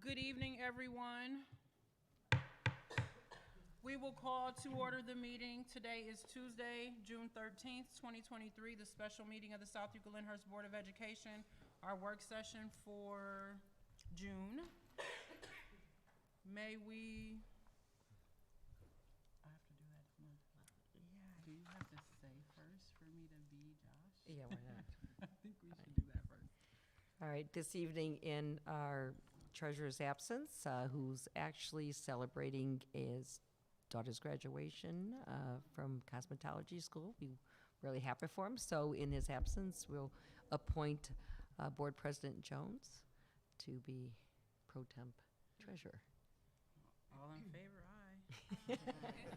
Good evening, everyone. We will call to order the meeting. Today is Tuesday, June 13th, 2023, the special meeting of the South Euclid-Lyndhurst Board of Education, our work session for June. May we, I have to do that. Do you have to say first for me to be Josh? Yeah, why not? I think we should do that first. All right, this evening in our treasurer's absence, who's actually celebrating his daughter's graduation from cosmetology school. We're really happy for him. So in his absence, we'll appoint Board President Jones to be pro temp treasurer. All in favor, aye.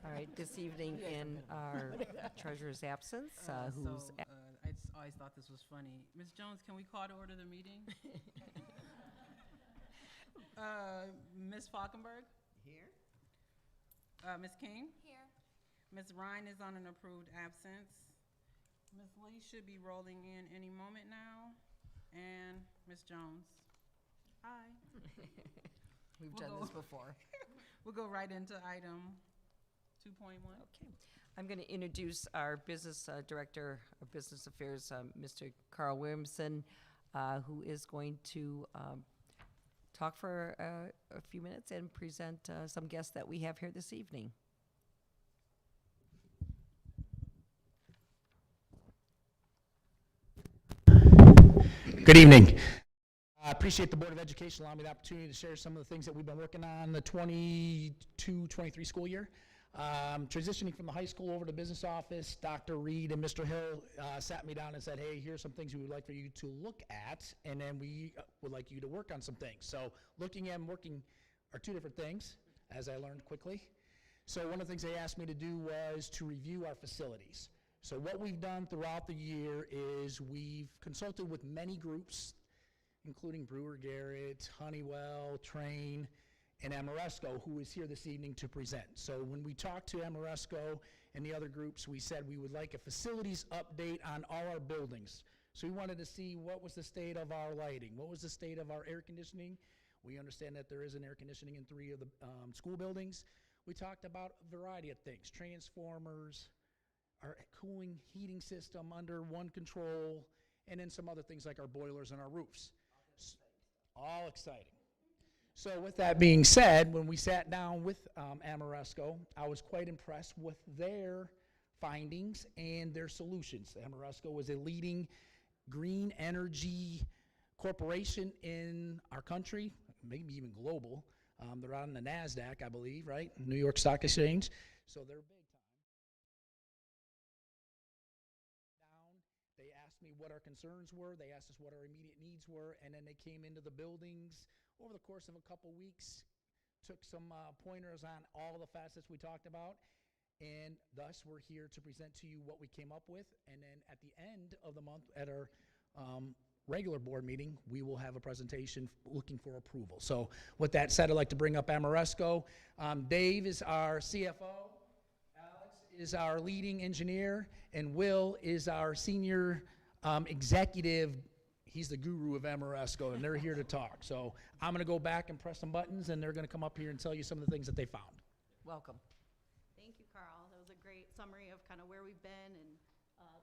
All right, this evening in our treasurer's absence, who's I just always thought this was funny. Ms. Jones, can we call to order the meeting? Ms. Falkenberg? Here. Ms. King? Here. Ms. Ryan is on an approved absence. Ms. Lee should be rolling in any moment now. And Ms. Jones? Aye. we've We'll done go. this before. We'll go right into item 2.1. Okay. I'm going to introduce our business director of business affairs, Mr. Carl Williamson, who is going to talk for a few minutes and present some guests that we have here this evening. Good evening. I appreciate the Board of Education allowing me the opportunity to share some of the things that we've been working on the 22-23 school year. Transitioning from the high school over to business office, Dr. Reed and Mr. Hill sat me down and said, hey, here's some things we would like for you to look at, and then we would like you to work on some things. So looking and working are two different things, as I learned quickly. So one of the things they asked me to do was to review our facilities. So what we've done throughout the year is we've consulted with many groups, including Brewer Garrett, Honeywell, Train, and Amoresco, who is here this evening to present. So when we talked to Amoresco and the other groups, we said we would like a facilities update on all our buildings. So we wanted to see what was the state of our lighting, what was the state of our air conditioning. We understand that there is an air conditioning in 3 of the school buildings. We talked about a variety of things, transformers, our cooling heating system under one control, and then some other things like our boilers and our roofs. All exciting. So with that being said, when we sat down with Amoresco, I was quite impressed with their findings and their solutions. Amoresco was a leading green energy corporation in our country, maybe even global. They're on the NASDAQ, I believe, right? New York Stock Exchange. So they're big time. They asked me what our concerns were. They asked us what our immediate needs were. And then they came into the buildings over the course of a couple weeks, took some pointers on all the facets we talked about, and thus we're here to present to you what we came up with. And then at the end of the month at our regular board meeting, we will have a presentation looking for approval. So with that said, I'd like to bring up Amoresco. Dave is our CFO, Alex is our leading engineer, and Will is our senior executive. He's the guru of Amoresco, and they're here to talk. So I'm going to go back and press some buttons, and they're going to come up here and tell you some of the things that they found. Welcome. Thank you, Carl. That was a great summary of kind of where we've been, and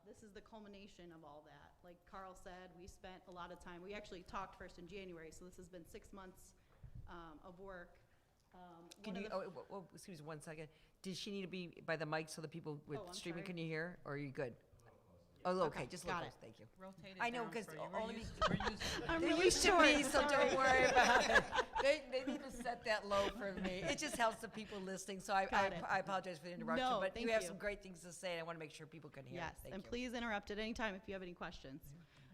this is the culmination of all that. Like Carl said, we spent a lot of time. We actually talked first in January, so this has been 6 months of work. Can you, excuse me 1 second. Did she need to be by the mic so the people with I'm streaming sorry. can you hear, or are you good? Oh, okay, just got look it. close, thank you. Rotate it I know, down 'cause for you. all We're of used these- we're used to I'm They really used to short, be, so sorry. don't worry about it. They need to set that low for me. It just helps the people listening, so I Got it. apologize for the interruption, No, but thank you have you. some great things to say, and I want to make sure people can hear. Yes, Thank and you. please interrupt at any time if you have any questions.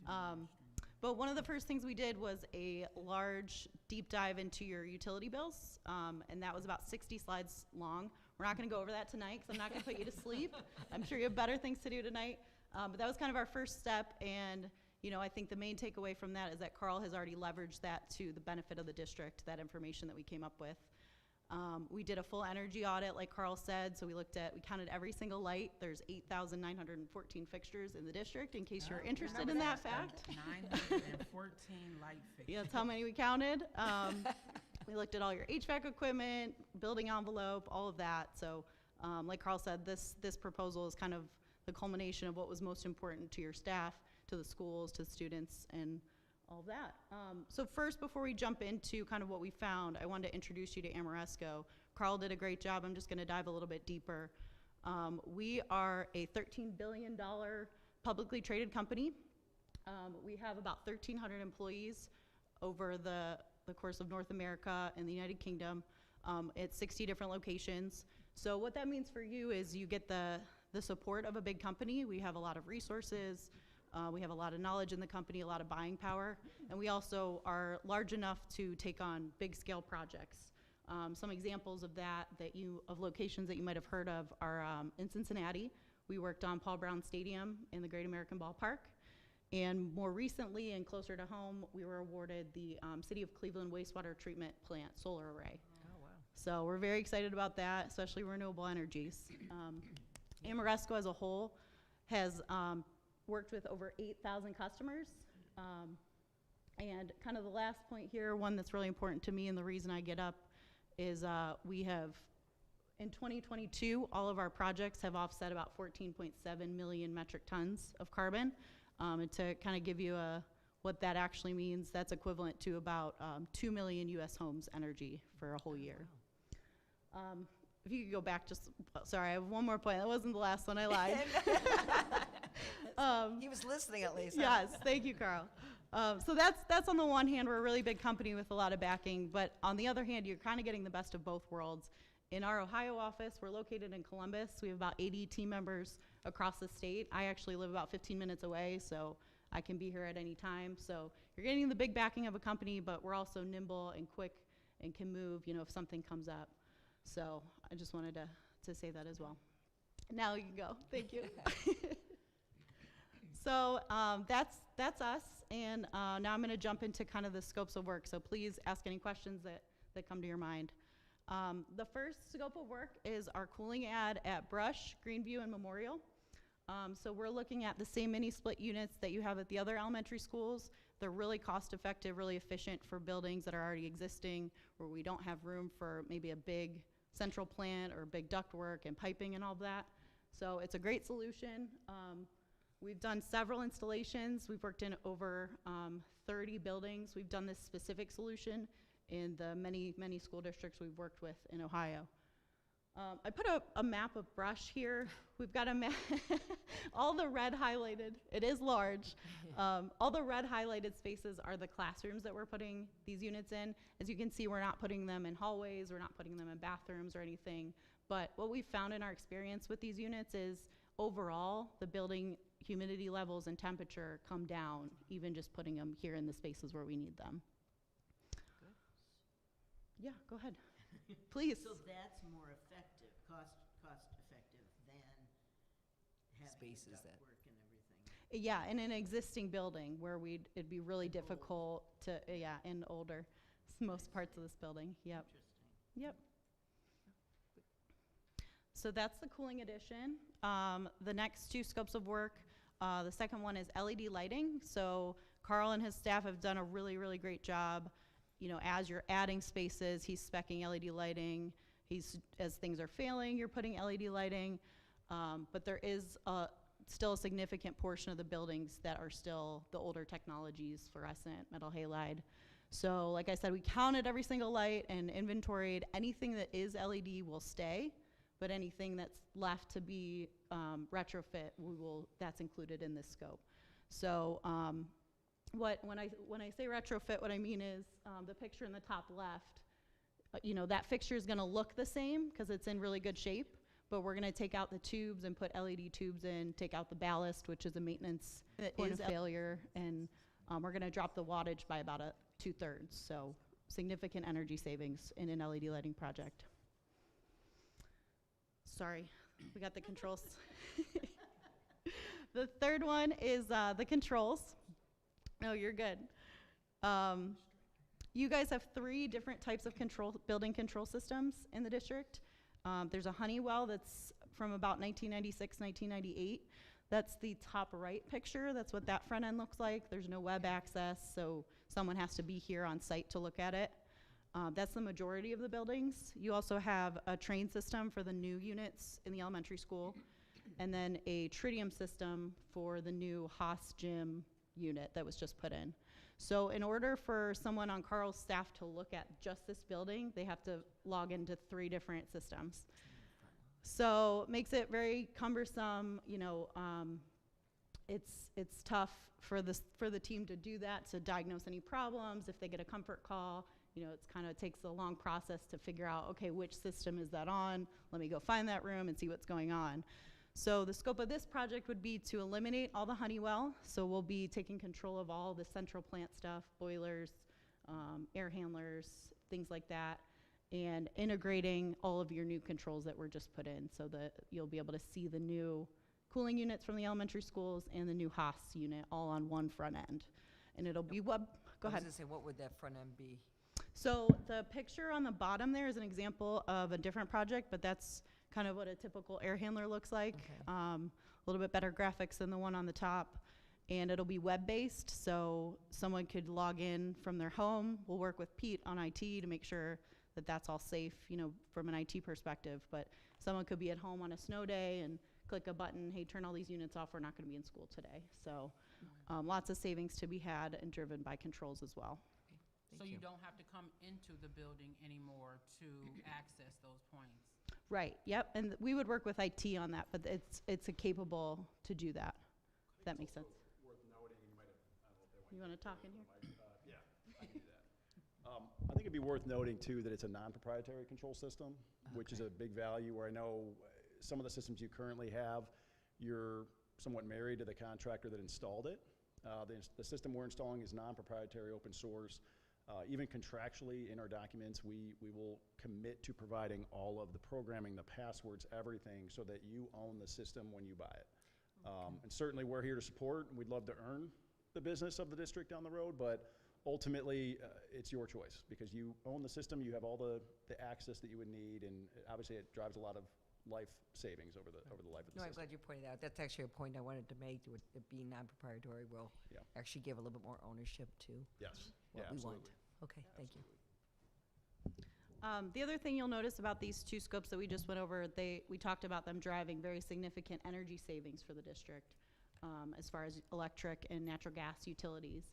But one of the first things we did was a large deep dive into your utility bills, and that was about 60 slides long. We're not going to go over that tonight because I'm not going to put you to sleep. I'm sure you have better things to do tonight. But that was kind of our first step, and I think the main takeaway from that is that Carl has already leveraged that to the benefit of the district, that information that we came up with. We did a full energy audit, like Carl said, so we counted every single light. There's 8,914 fixtures in the district, in case you're interested in that fact. 914 light fixtures. Yeah, that's how many we counted. We looked at all your HVAC equipment, building envelope, all of that. So like Carl said, this proposal is kind of the culmination of what was most important to your staff, to the schools, to the students, and all of that. So first, before we jump into kind of what we found, I wanted to introduce you to Ameresco. Carl did a great job. I'm just going to dive a little bit deeper. We are a $13 billion publicly traded company. We have about 1,300 employees over the course of North America and the United Kingdom at 60 different locations. So what that means for you is you get the support of a big company. We have a lot of resources. We have a lot of knowledge in the company, a lot of buying power, and we also are large enough to take on big scale projects. Some examples of that of locations that you might have heard of are in Cincinnati. We worked on Paul Brown Stadium in the Great American Ballpark. And more recently and closer to home, we were awarded the City of Cleveland wastewater treatment plant solar array. Oh, wow. So we're very excited about that, especially renewable energies. Ameresco as a whole has worked with over 8,000 customers. And kind of the last point here, one that's really important to me and the reason I get up, is we have, in 2022, all of our projects have offset about 14.7 million metric tons of carbon. And to kind of give you what that actually means, that's equivalent to about 2 million US homes energy for a whole year. If you could go back sorry, I have one more point. That wasn't the last one, I lied. He was listening at least. Yes, thank you, Carl. So that's on the one hand, we're a really big company with a lot of backing, but on the other hand, you're kind of getting the best of both worlds. In our Ohio office, we're located in Columbus. We have about 80 team members across the state. I actually live about 15 minutes away, so I can be here at any time. So you're getting the big backing of a company, but we're also nimble and quick and can move, if something comes up. So I just wanted to say that as well. Now you can go. Thank you. So that's us, and now I'm going to jump into kind of the scopes of work. So please ask any questions that come to your mind. The first scope of work is our cooling ad at Brush, Greenview, and Memorial. So we're looking at the same mini split units that you have at the other elementary schools. They're really cost effective, really efficient for buildings that are already existing, where we don't have room for maybe a big central plant or big ductwork and piping and all that. So it's a great solution. We've done several installations. We've worked in over 30 buildings. We've done this specific solution in the many, many school districts we've worked with in Ohio. I put a map of Brush here. We've got a map, all the red highlighted, it is large. All the red highlighted spaces are the classrooms that we're putting these units in. As you can see, we're not putting them in hallways, we're not putting them in bathrooms or anything. But what we've found in our experience with these units is overall, the building humidity levels and temperature come down, even just putting them here in the spaces where we need them. Good. Yeah, go ahead. Please. So that's more effective, cost effective than having Spaces that- ductwork and everything. Yeah, in an existing building where it'd be really difficult to, in older, most parts of this building, yep. Interesting. Yep. So that's the cooling addition. The next two scopes of work, the second one is LED lighting. So Carl and his staff have done a really, really great job. As you're adding spaces, he's speccing LED lighting. As things are failing, you're putting LED lighting. But there is still a significant portion of the buildings that are still the older technologies, fluorescent, metal halide. So like I said, we counted every single light and inventoried. Anything that is LED will stay, but anything that's left to be retrofit, that's included in this scope. So when I say retrofit, what I mean is the picture in the top left, that fixture is gonna look the same because it's in really good shape, but we're gonna take out the tubes and put LED tubes in, take out the ballast, which is a maintenance point of failure, and we're gonna drop the wattage by about 2/3, so significant energy savings in an LED lighting project. Sorry, we got the controls. The third one is the controls. No, you're good. You guys have 3 different types of building control systems in the district. There's a Honeywell that's from about 1996, 1998. That's the top right picture. That's what that front end looks like. There's no web access, so someone has to be here on site to look at it. That's the majority of the buildings. You also have a train system for the new units in the elementary school, and then a tritium system for the new Haas gym unit that was just put in. So in order for someone on Carl's staff to look at just this building, they have to log into 3 different systems. So makes it very cumbersome, you know, it's tough for the team to do that, to diagnose any problems. If they get a comfort call, you know, it's kind of takes a long process to figure out, okay, which system is that on? Let me go find that room and see what's going on. So the scope of this project would be to eliminate all the Honeywell. So we'll be taking control of all the central plant stuff, boilers, air handlers, things like that, and integrating all of your new controls that were just put in so that you'll be able to see the new cooling units from the elementary schools and the new Haas unit all on one front end. And it'll be go I ahead. was gonna say, what would that front end be? So the picture on the bottom there is an example of a different project, but that's kind of what a typical air handler looks like. Okay. A little bit better graphics than the one on the top. And it'll be web-based, so someone could log in from their home. We'll work with Pete on IT to make sure that that's all safe, you know, from an IT perspective. But someone could be at home on a snow day and click a button, hey, turn all these units off, we're not gonna be in school today. So lots of savings to be had and driven by controls as well. So you don't have to come into the building anymore to access those points? Right, yep, and we would work with IT on that, but it's a capable to do that. If that makes sense. You wanna talk in here? Yeah, I can do that. I think it'd be worth noting too that it's a non-proprietary control system, which is a big value where I know some of the systems you currently have, you're somewhat married to the contractor that installed it. The system we're installing is non-proprietary, open source. Even contractually in our documents, we will commit to providing all of the programming, the passwords, everything, so that you own the system when you buy it. And certainly we're here to support, and we'd love to earn the business of the district down the road, but ultimately it's your choice because you own the system, you have all the access that you would need, and obviously it drives a lot of life savings over the life of the No, I'm system. glad you pointed out. That's actually a point I wanted to make. With it being non-proprietary, will Yeah. actually give a little bit more ownership to Yes, what yeah, we absolutely. want. Okay, thank you. The other thing you'll notice about these 2 scopes that we just went over, we talked about them driving very significant energy savings for the district as far as electric and natural gas utilities.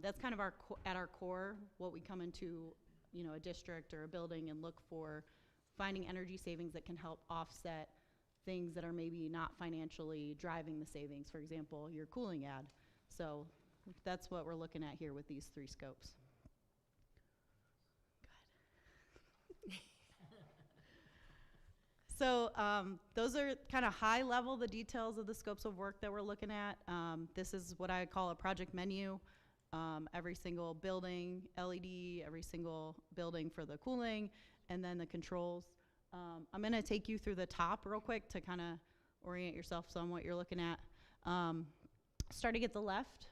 That's kind of at our core, what we come into, you know, a district or a building and look for, finding energy savings that can help offset things that are maybe not financially driving the savings. For example, your cooling ad. So that's what we're looking at here with these 3 scopes. So those are kind of high level, the details of the scopes of work that we're looking at. This is what I call a project menu. Every single building, LED, every single building for the cooling, and then the controls. I'm gonna take you through the top real quick to kind of orient yourself on what you're looking at. Starting at the left,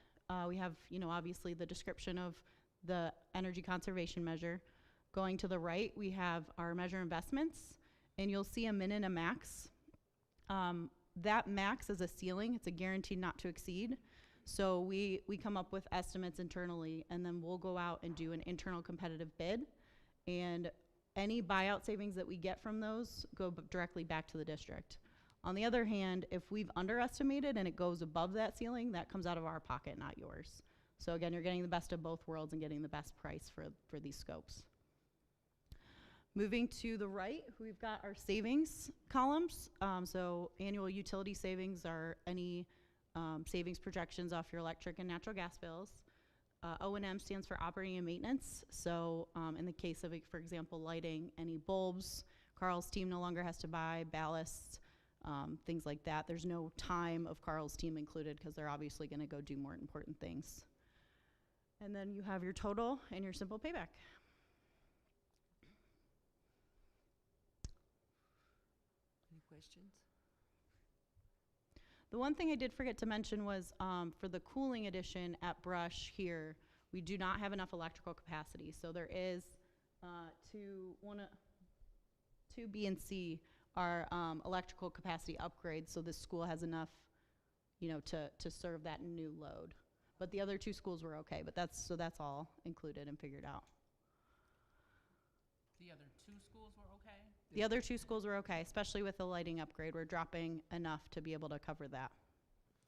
we have, you know, obviously the description of the energy conservation measure. Going to the right, we have our measure investments, and you'll see a min and a max. That max is a ceiling, it's a guaranteed not to exceed. So we come up with estimates internally, and then we'll go out and do an internal competitive bid. And any buyout savings that we get from those go directly back to the district. On the other hand, if we've underestimated and it goes above that ceiling, that comes out of our pocket, not yours. So again, you're getting the best of both worlds and getting the best price for these scopes. Moving to the right, we've got our savings columns. So annual utility savings are any savings projections off your electric and natural gas bills. O&M stands for operating and maintenance. So in the case of, for example, lighting, any bulbs, Carl's team no longer has to buy ballasts, things like that. There's no time of Carl's team included because they're obviously going to go do more important things. And then you have your total and your simple payback. Any questions? The one thing I did forget to mention was for the cooling addition at Brush here, we do not have enough electrical capacity. So there is two B and C are electrical capacity upgrades. So this school has enough, you know, to serve that new load. But the other 2 schools were okay. But that's all included and figured out. The other two schools were okay? The other two schools were okay, especially with the lighting upgrade. We're dropping enough to be able to cover that.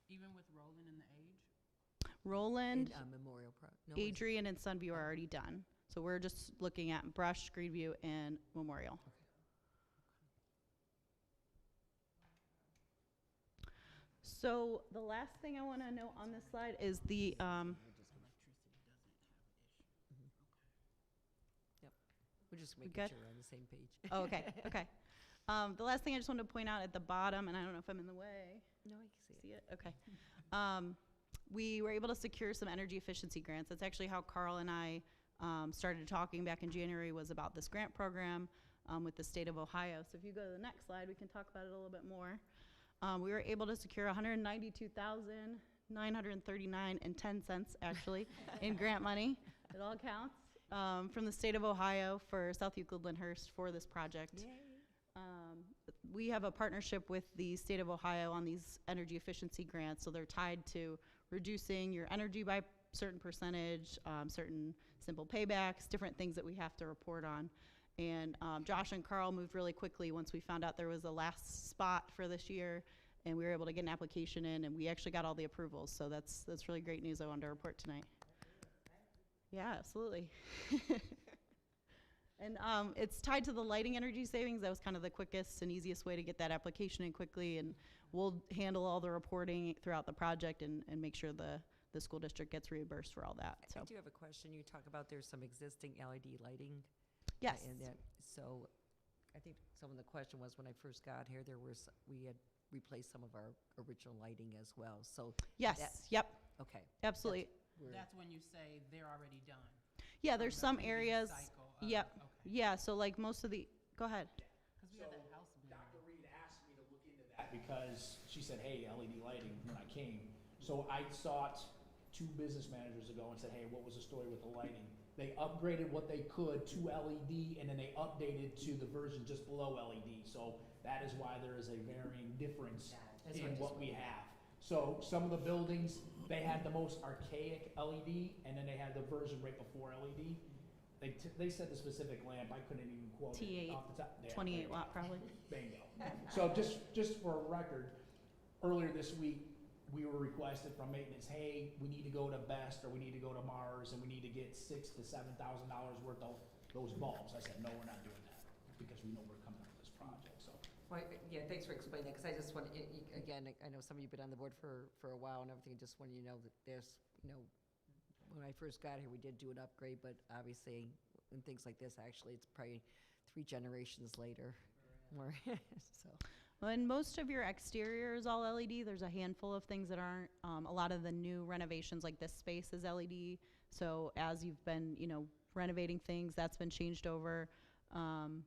Even with Roland and the age? Roland, And, Memorial Pro, no, is it- Adrian, and Sunview are already done. So we're just looking at Brush, Greenview, and Memorial. So the last thing I want to note on this slide is the, we're just We making good? sure we're on the same page. oh, okay, okay. The last thing I just wanted to point out at the bottom, and I don't know if I'm in the way. No, I can see it. See it? Okay. We were able to secure some energy efficiency grants. That's actually how Carl and I started talking back in January, was about this grant program with the state of Ohio. So if you go to the next slide, we can talk about it a little bit more. We were able to secure $192,939.10 actually in grant money. It all counts from the state of Ohio for South Euclid Lyndhurst for this project. We have a partnership with the state of Ohio on these energy efficiency grants, so they're tied to reducing your energy by certain percentage, certain simple paybacks, different things that we have to report on. And Josh and Carl moved really quickly once we found out there was a last spot for this year, and we were able to get an application in, and we actually got all the approvals. So that's really great news I wanted to report tonight. Yeah, absolutely. And it's tied to the lighting energy savings. That was kind of the quickest and easiest way to get that application in quickly, and we'll handle all the reporting throughout the project and make sure the school district gets reimbursed for all that. So I do have a question. You talk about there's some existing LED lighting. yes, And that, so I think some of the question was when I first got here, we had replaced some of our original lighting as well. So, yes, yep, okay. absolutely. That's when you say they're already done. Yeah, there's the some previous areas. cycle of- Yep. Okay. Yeah, so like most of the, go ahead. Because we had that house bill. Dr. Reed asked me to look into that because she said, hey, LED lighting, when I came. So I sought 2 business managers ago and said, hey, what was the story with the lighting? They upgraded what they could to LED, and then they updated to the version just below LED. So that is why there is a varying difference That's in what what we have. So some of the buildings, they had the most archaic LED, and then they had the version right before LED. They said the specific lamp, I couldn't even quote T8, it off the top. Yeah, 28 there you watt go. probably. Bingo. So just for a record, earlier this week, we were requested from maintenance, hey, we need to go to Best or we need to go to Mars and we need to get $6,000 to $7,000 worth of those bulbs. I said, no, we're not doing that because we know we're coming up with this project, so. Well, yeah, thanks for explaining that, because I just want, again, I know some of you have been on the board for a while and everything, just wanted you to know that there's, when I first got here, we did do an upgrade, but obviously, in things like this, actually, it's probably 3 generations later, more, so. Well, and most of your exterior is all LED. There's a handful of things that aren't. A lot of the new renovations, like this space, is LED. So as you've been, renovating things, that's been changed over. And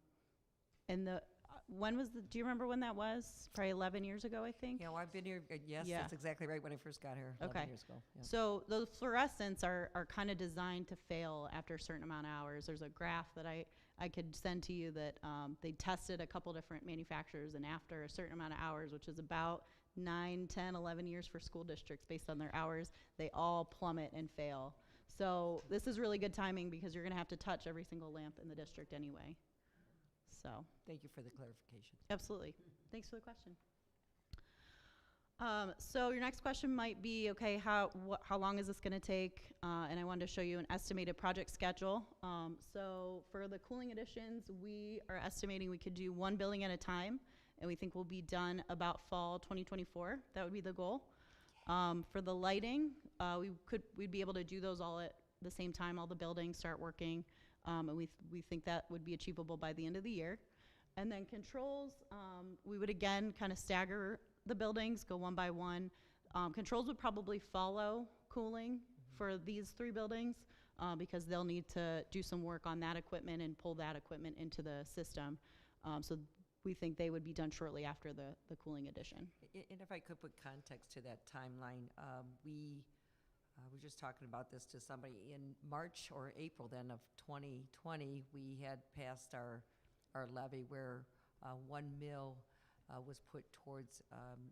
when was do you remember when that was? Probably 11 years ago, I think. Yeah, well, I've been here, yes, Yeah. that's exactly right, when I first got here, 11 Okay. years ago. Yeah. So those fluorescents are kind of designed to fail after a certain amount of hours. There's a graph that I could send to you that they tested a couple different manufacturers, and after a certain amount of hours, which is about 9, 10, 11 years for school districts based on their hours, they all plummet and fail. So this is really good timing because you're going to have to touch every single lamp in the district anyway. So Thank you for the clarification. absolutely. Thanks for the question. So your next question might be, okay, how long is this going to take? And I wanted to show you an estimated project schedule. So for the cooling additions, we are estimating we could do 1 building at a time, and we think we'll be done about fall 2024. That would be the goal. For the lighting, we'd be able to do those all at the same time, all the buildings start working, and we think that would be achievable by the end of the year. And then controls, we would again kind of stagger the buildings, go one by one. Controls would probably follow cooling for these 3 buildings because they'll need to do some work on that equipment and pull that equipment into the system. So we think they would be done shortly after the cooling addition. And if I could put context to that timeline, we were just talking about this to somebody in March or April then of 2020, we had passed our levy where 1 mil was put towards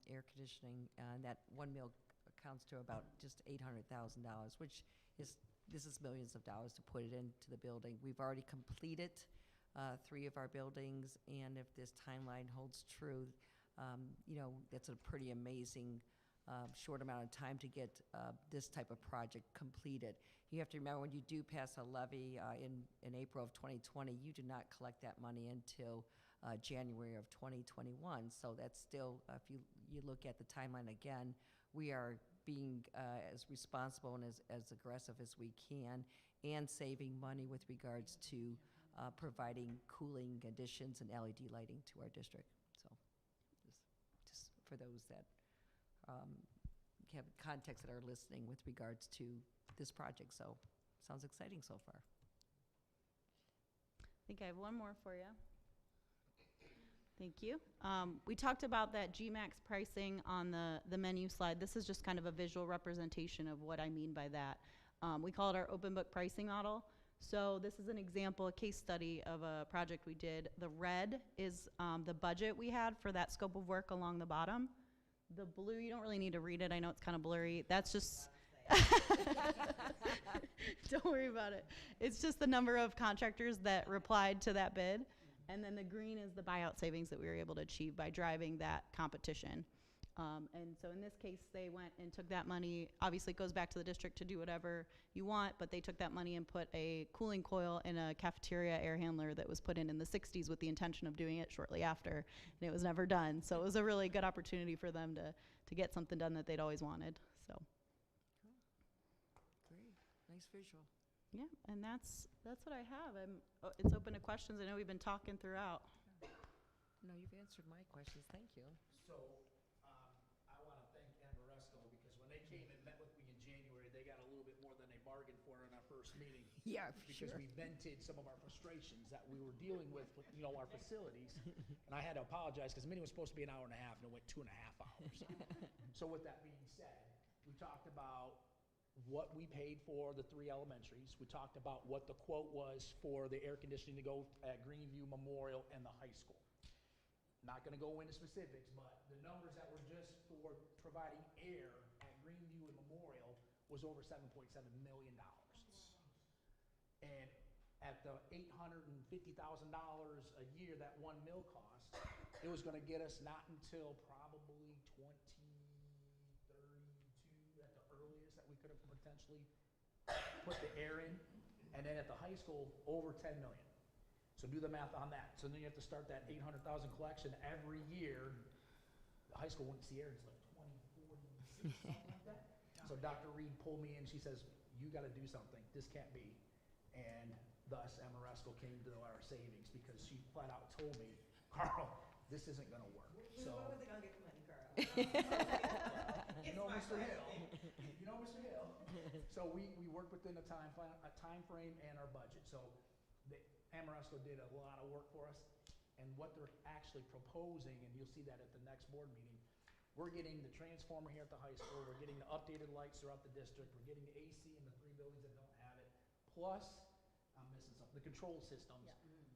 air conditioning, and that 1 mil accounts to about just $800,000, which is, this is millions of dollars to put it into the building. We've already completed 3 of our buildings, and if this timeline holds true, that's a pretty amazing short amount of time to get this type of project completed. You have to remember, when you do pass a levy in April of 2020, you do not collect that money until January of 2021. So that's still, if you look at the timeline again, we are being as responsible and as aggressive as we can, and saving money with regards to providing cooling additions and LED lighting to our district. So just for those that have context that are listening with regards to this project. So sounds exciting so far. I think I have one more for you. Thank you. We talked about that GMAX pricing on the menu slide. This is just kind of a visual representation of what I mean by that. We call it our open book pricing model. So this is an example, a case study of a project we did. The red is the budget we had for that scope of work along the bottom. The blue, you don't really need to read it. I know it's kind of blurry. That's just, don't worry about it. It's just the number of contractors that replied to that bid. And then the green is the buyout savings that we were able to achieve by driving that competition. And so in this case, they went and took that money. Obviously, it goes back to the district to do whatever you want, but they took that money and put a cooling coil in a cafeteria air handler that was put in the 60s with the intention of doing it shortly after, and it was never done. So it was a really good opportunity for them to get something done that they'd always wanted. So Great, nice visual. yeah, and that's what I have. It's open to questions. I know we've been talking throughout. No, you've answered my questions. Thank you. So, I want to thank Amoresco, because when they came and met with me in January, they got a little bit more than they bargained for in our first meeting. Yeah, for Because we vented some of our frustrations that we were dealing with, our facilities. And I had to apologize, because the meeting was supposed to be an hour and a half, and it went 2.5 hours. So with that being said, we talked about what we paid for the 3 elementaries. We talked about what the quote was for the air conditioning to go at Greenview Memorial and the high school. Not gonna go into specifics, but the numbers that were just for providing air at Greenview and Memorial was over $7.7 million. And at the $850,000 a year that one mill cost, it was gonna get us not until probably 2032 at the earliest that we could have potentially put the air in. And then at the high school, over 10 million. So do the math on that. So then you have to start that 800,000 collection every year. The high school wouldn't see air until like 2046, something like that. So Dr. Reed pulled me in, she says, you gotta do something, this can't be. And thus Amoresco came to our savings, because she flat out told me, Carl, this isn't gonna work. So, When was it gonna get the money, Carl? you know Mr. Hill, you know Mr. Hill. So we worked within a time frame and our budget. So Amoresco did a lot of work for us, and what they're actually proposing, and you'll see that at the next board meeting, we're getting the transformer here at the high school, we're getting the updated lights throughout the district, we're getting the AC in the 3 buildings that don't have it, plus, I'm missing something, the control systems,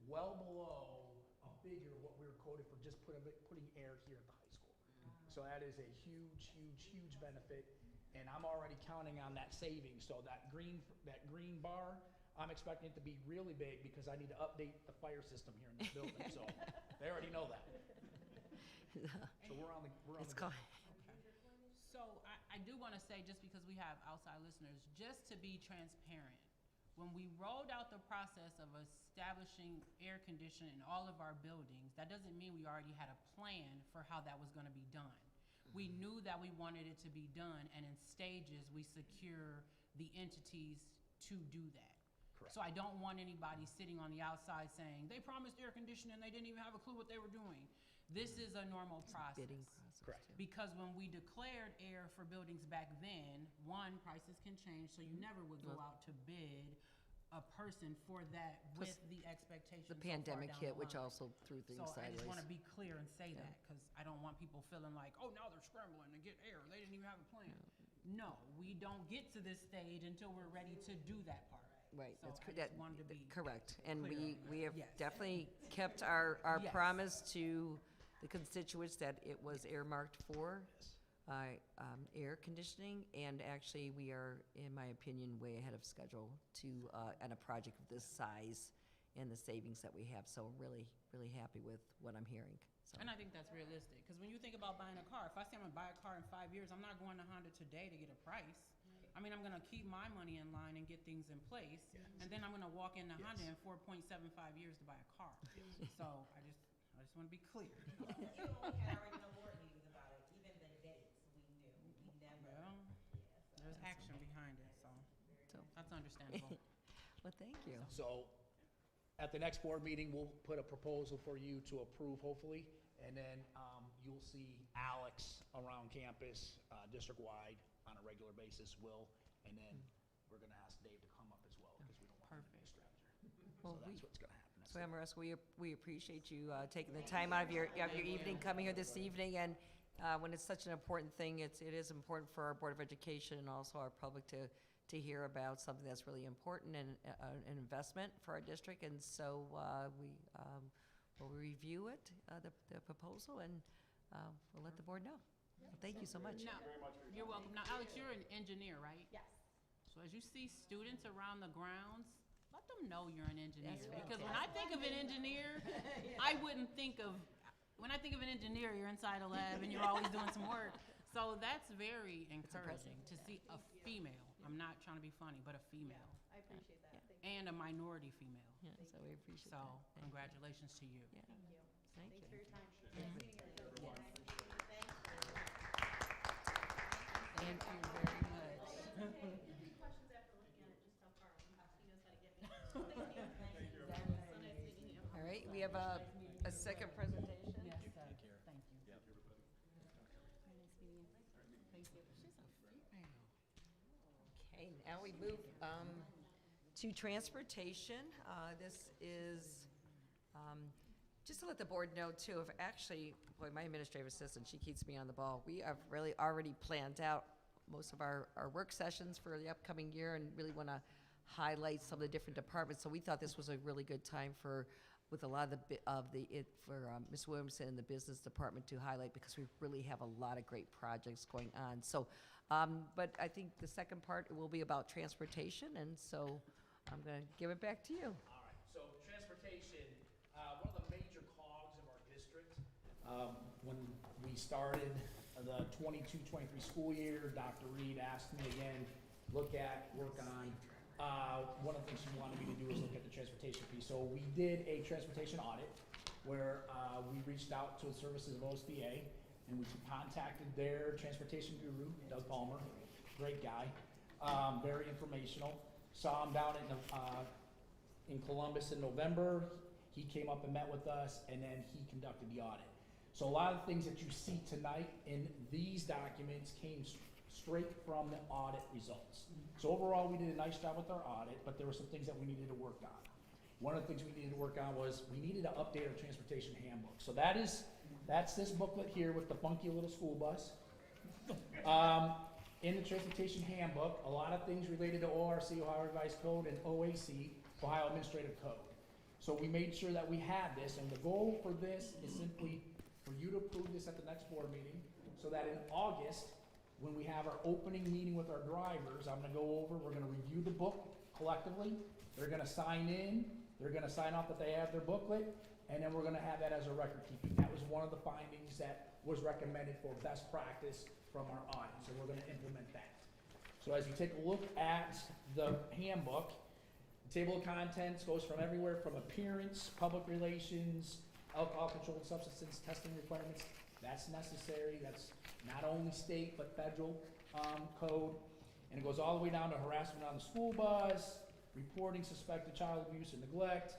well below a figure of what we were quoted for just putting air here at the high school. So that is a huge, huge, huge benefit, and I'm already counting on that savings. So that green bar, I'm expecting it to be really big, because I need to update the fire system here in this building, so they already know that. So we're on the. It's called, So I do want to say, just because we have outside listeners, just to be transparent, when we rolled out the process of establishing air conditioning in all of our buildings, that doesn't mean we already had a plan for how that was going to be done. We knew that we wanted it to be done, and in stages, we secure the entities to do that. Correct. So I don't want anybody sitting on the outside saying, they promised air conditioning and they didn't even have a clue what they were doing. This is a normal process. bidding process. Correct. too. Because when we declared air for buildings back then, one, prices can change, so you never would go out to bid a person for that with Plus the expectation The so far pandemic down hit, the which line. also threw things So I sideways. just want to be clear and say Yeah. that, because I don't want people feeling like, oh, now they're scrambling to get air, they didn't even have a plan. No, we don't get to this stage until we're ready to do that part. Right, So that's I just wanted to be correct. And clear we on have that. Yes. definitely kept our Yes. promise to the constituents that it was earmarked for air conditioning. And actually, we are, in my opinion, way ahead of schedule to, on a project of this size and the savings that we have. So really, really happy with what I'm hearing. So. And I think that's realistic, because when you think about buying a car, if I say I'm gonna buy a car in 5 years, I'm not going to Honda today to get a price. I mean, I'm gonna keep my money in line and get things in place, and then I'm gonna walk into Honda in 4.75 years to buy a car. So I just wanna be clear. You only had already no board meetings about it, even the dates, we never. Well, there's action behind it, so So, that's understandable. well, thank you. So, at the next board meeting, we'll put a proposal for you to approve, hopefully, and then you'll see Alex around campus, district-wide, on a regular basis, Will, and then we're gonna ask Dave to come up as well, because we don't want him to be a stranger. Well, So that's what's gonna happen. That's So it. Amaris, we appreciate you taking the time out of your evening, coming here this evening, and when it's such an important thing, it is important for our Board of Education and also our public to hear about something that's really important and an investment for our district, and so we'll review it, the proposal, and we'll let the board know. Well, thank you so much. Now, you're welcome. Now, Alex, you're an engineer, right? Yes. So as you see students around the grounds, let them know you're an engineer. That's Because when I think of an engineer, I wouldn't think of, when I think of an engineer, you're inside a lab and you're always doing some work. So that's very encouraging to see a female. I'm not trying to be funny, but a female. I appreciate that. Yeah. Thank you. And a minority female. Yeah, so we appreciate So that. Thank you. congratulations to you. Yeah, Thank you. thank Thanks you. for your time. Thank you very much. Any questions after looking at it, just tell Carl. He knows how to get me. So nice meeting you. All right, we have a second presentation. Yes, sir. Thank you. Nice meeting you. Thank you. Okay, now we move to transportation. This is, just to let the board know too, if actually, boy, my administrative assistant, she keeps me on the ball. We have really already planned out most of our work sessions for the upcoming year and really want to highlight some of the different departments. So we thought this was a really good time with a lot of Ms. Williamson and the business department to highlight, because we really have a lot of great projects going on. So, but I think the second part will be about transportation, and so I'm going to give it back to you. All right, so transportation, one of the major cogs of our district, when we started the 22-23 school year, Dr. Reed asked me again, work on, one of the things she wanted me to do is look at the transportation piece. So we did a transportation audit where we reached out to the services of OSBA, and we contacted their transportation guru, Doug Palmer, great guy, very informational. Saw him down in Columbus in November. He came up and met with us, and then he conducted the audit. So a lot of the things that you see tonight in these documents came straight from the audit results. So overall, we did a nice job with our audit, but there were some things that we needed to work on. One of the things we needed to work on was we needed to update our transportation handbook. So that's this booklet here with the funky little school bus. In the transportation handbook, a lot of things related to ORC, Ohio Revised Code, and OAC, Ohio Administrative Code. So we made sure that we had this, and the goal for this is simply for you to approve this at the next board meeting, so that in August, when we have our opening meeting with our drivers, I'm gonna go over, we're gonna review the book collectively, they're gonna sign in, they're gonna sign off that they have their booklet, and then we're gonna have that as a record keeping. That was one of the findings that was recommended for best practice from our audit, so we're gonna implement that. So as you take a look at the handbook, the table of contents goes from everywhere from appearance, public relations, alcohol controlled substances testing requirements. That's necessary. That's not only state but federal code. And it goes all the way down to harassment on the school bus, reporting suspected child abuse and neglect,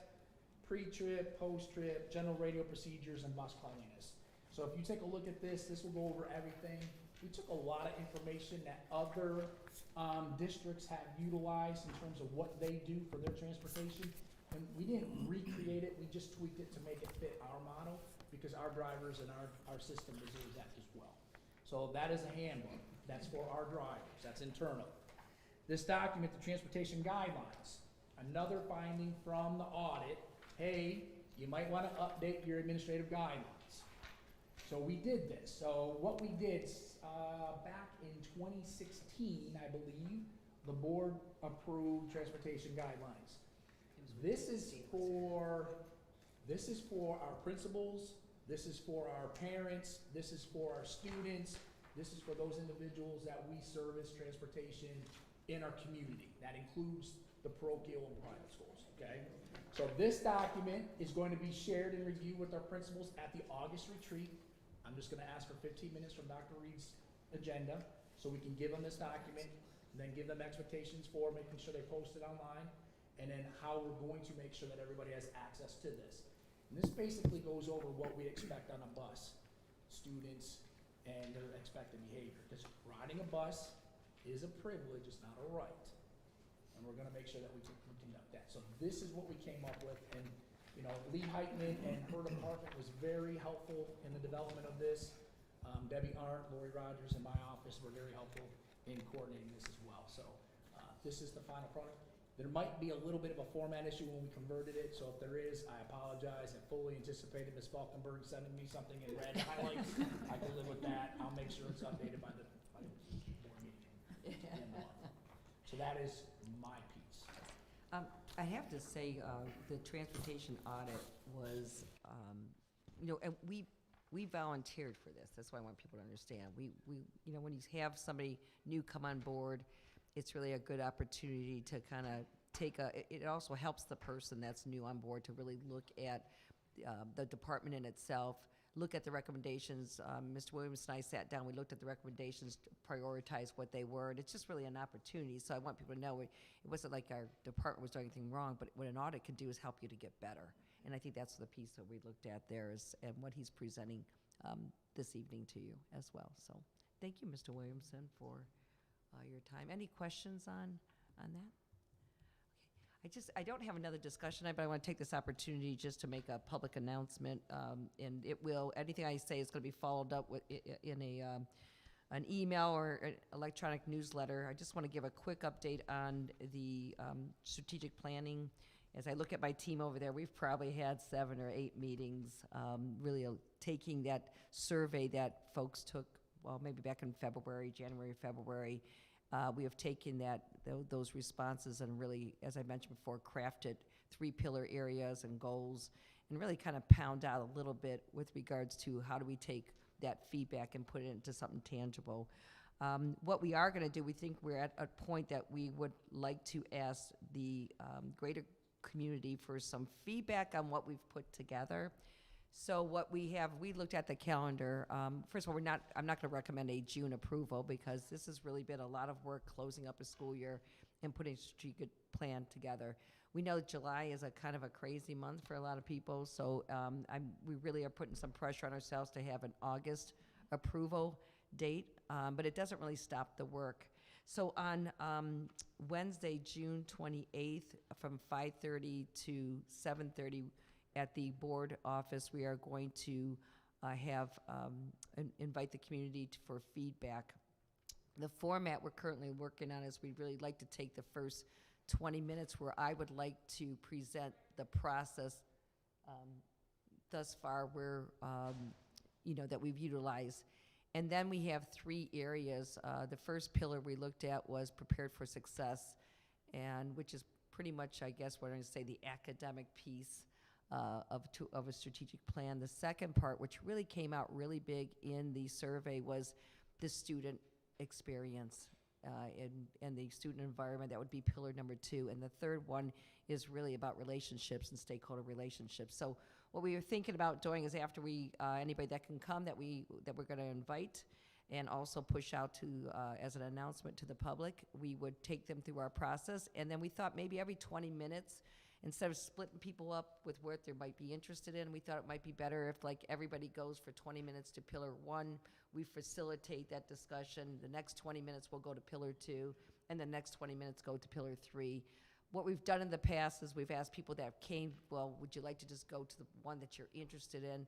pre-trip, post-trip, general radio procedures, and bus cleanliness. So if you take a look at this, this will go over everything. We took a lot of information that other districts have utilized in terms of what they do for their transportation. And we didn't recreate it, we just tweaked it to make it fit our model, because our drivers and our system deserve that as well. So that is a handbook. That's for our drivers. That's internal. This document, the transportation guidelines, another finding from the audit, hey, you might want to update your administrative guidelines. So we did this. So what we did, back in 2016, I believe, the board approved transportation guidelines. This is for our principals, this is for our parents, this is for our students, this is for those individuals that we service transportation in our community. That includes the parochial and private schools, okay? So this document is going to be shared and reviewed with our principals at the August retreat. I'm just gonna ask for 15 minutes from Dr. Reed's agenda, so we can give them this document, and then give them expectations for making sure they post it online, and then how we're going to make sure that everybody has access to this. And this basically goes over what we expect on a bus, students and their expected behavior. Because riding a bus is a privilege, it's not a right. And we're gonna make sure that we conduct that. So this is what we came up with, and, you know, Lee Heitman and her department was very helpful in the development of this. Debbie Arndt, Lori Rogers, and my office were very helpful in coordinating this as well. So, this is the final product. There might be a little bit of a format issue when we converted it, so if there is, I apologize. I fully anticipated Ms. Falkenberg sending me something in red highlights. I can live with that. I'll make sure it's updated by the board meeting. at the end of the month. So that is my piece. I have to say, the transportation audit was, you know, and we volunteered for this. That's why I want people to understand. We, you know, when you have somebody new come on board, it's really a good opportunity to kind of take it also helps the person that's new on board to really look at the department in itself, look at the recommendations. Mr. Williams and I sat down, we looked at the recommendations, prioritize what they were, and it's just really an opportunity. So I want people to know it wasn't like our department was doing anything wrong, but what an audit can do is help you to get better. And I think that's the piece that we looked at there and what he's presenting this evening to you as well. So thank you, Mr. Williamson, for your time. Any questions on that? Okay. I don't have another discussion, but I want to take this opportunity just to make a public announcement, and anything I say is going to be followed up with in an email or an electronic newsletter. I just want to give a quick update on the strategic planning. As I look at my team over there, we've probably had 7 or 8 meetings, really taking that survey that folks took, well, maybe back in January, February. We have taken those responses and really, as I mentioned before, crafted 3 pillar areas and goals, and really kind of pound out a little bit with regards to how do we take that feedback and put it into something tangible. What we are going to do, we think we're at a point that we would like to ask the greater community for some feedback on what we've put together. So what we looked at the calendar. First of all, I'm not going to recommend a June approval because this has really been a lot of work closing up a school year and putting a strategic plan together. We know July is a kind of a crazy month for a lot of people, so we really are putting some pressure on ourselves to have an August approval date, but it doesn't really stop the work. So on Wednesday, June 28th, from 5:30 to 7:30 at the board office, we are going to invite the community for feedback. The format we're currently working on is we'd really like to take the first 20 minutes where I would like to present the process thus far that we've utilized. And then we have 3 areas. The first pillar we looked at was prepared for success, and which is pretty much, I guess, what I'm going to say, the academic piece of a strategic plan. The second part, which really came out really big in the survey, was the student experience and the student environment. That would be pillar number 2. And the third one is really about relationships and stakeholder relationships. So what we were thinking about doing is after anybody that can come that we're going to invite and also push out to as an announcement to the public, we would take them through our process. And then we thought maybe every 20 minutes, instead of splitting people up with what they might be interested in, we thought it might be better if everybody goes for 20 minutes to pillar 1. We facilitate that discussion. The next 20 minutes will go to pillar 2, and the next 20 minutes go to pillar 3. What we've done in the past is we've asked people that came, well, would you like to just go to the one that you're interested in?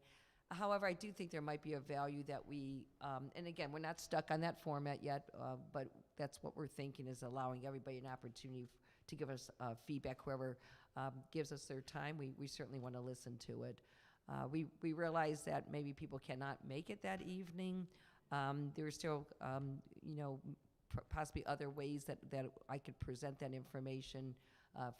However, I do think there might be a value that and again, we're not stuck on that format yet, but that's what we're thinking, is allowing everybody an opportunity to give us feedback. Whoever gives us their time, we certainly want to listen to it. We realize that maybe people cannot make it that evening. There's still, possibly other ways that I could present that information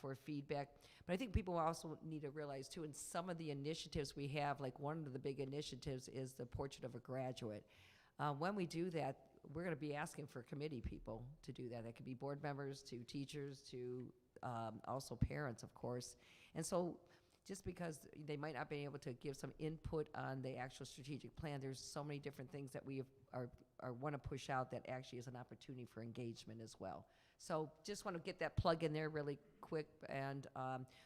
for feedback. But I think people also need to realize too, in some of the initiatives we have, like one of the big initiatives is the Portrait of a Graduate. When we do that, we're going to be asking for committee people to do that. That could be board members, to teachers, to also parents, of course. And so just because they might not be able to give some input on the actual strategic plan, there's so many different things that we want to push out that actually is an opportunity for engagement as well. So just want to get that plug in there really quick. And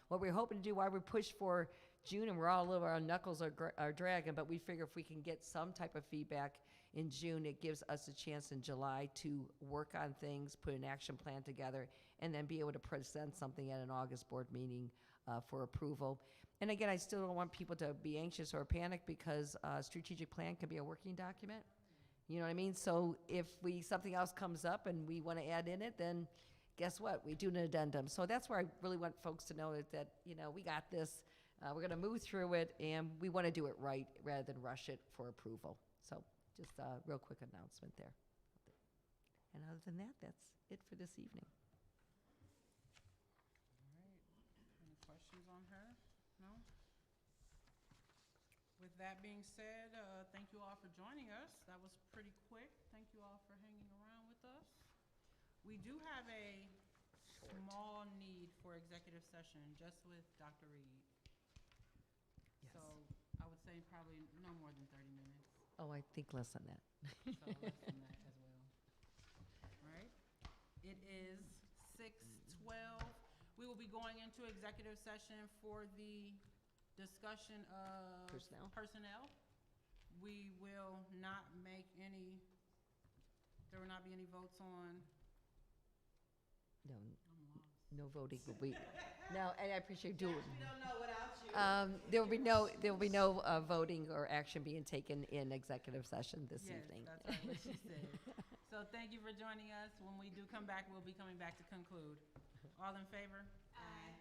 what we're hoping to do, while we push for June, and we're all over, our knuckles are dragging, but we figure if we can get some type of feedback in June, it gives us a chance in July to work on things, put an action plan together, and then be able to present something at an August board meeting for approval. And again, I still don't want people to be anxious or panic, because a strategic plan can be a working document. You know what I mean? So if something else comes up and we want to add in it, then guess what? We do an addendum. So that's where I really want folks to know that we got this. We're going to move through it, and we want to do it right rather than rush it for approval. So just a real quick announcement there. And other than that, that's it for this evening. All right. Any questions on her? No? With that being said, thank you all for joining us. That was pretty quick. Thank you all for hanging around with us. We do have a small need for executive session, just with Dr. Reed. Yes. So I would say probably no more than 30 minutes. Oh, I think less than that. So less than that as well. All right. It is 6:12. We will be going into executive session for the discussion of personnel. We will not make any, there will not be any votes on. No, I'm lost. no voting will be. No, and I appreciate doing. We don't know without you. There will be no voting or action being taken in executive session this evening. Yes, that's right, what she said. So thank you for joining us. When we do come back, we'll be coming back to conclude. All in favor? Aye.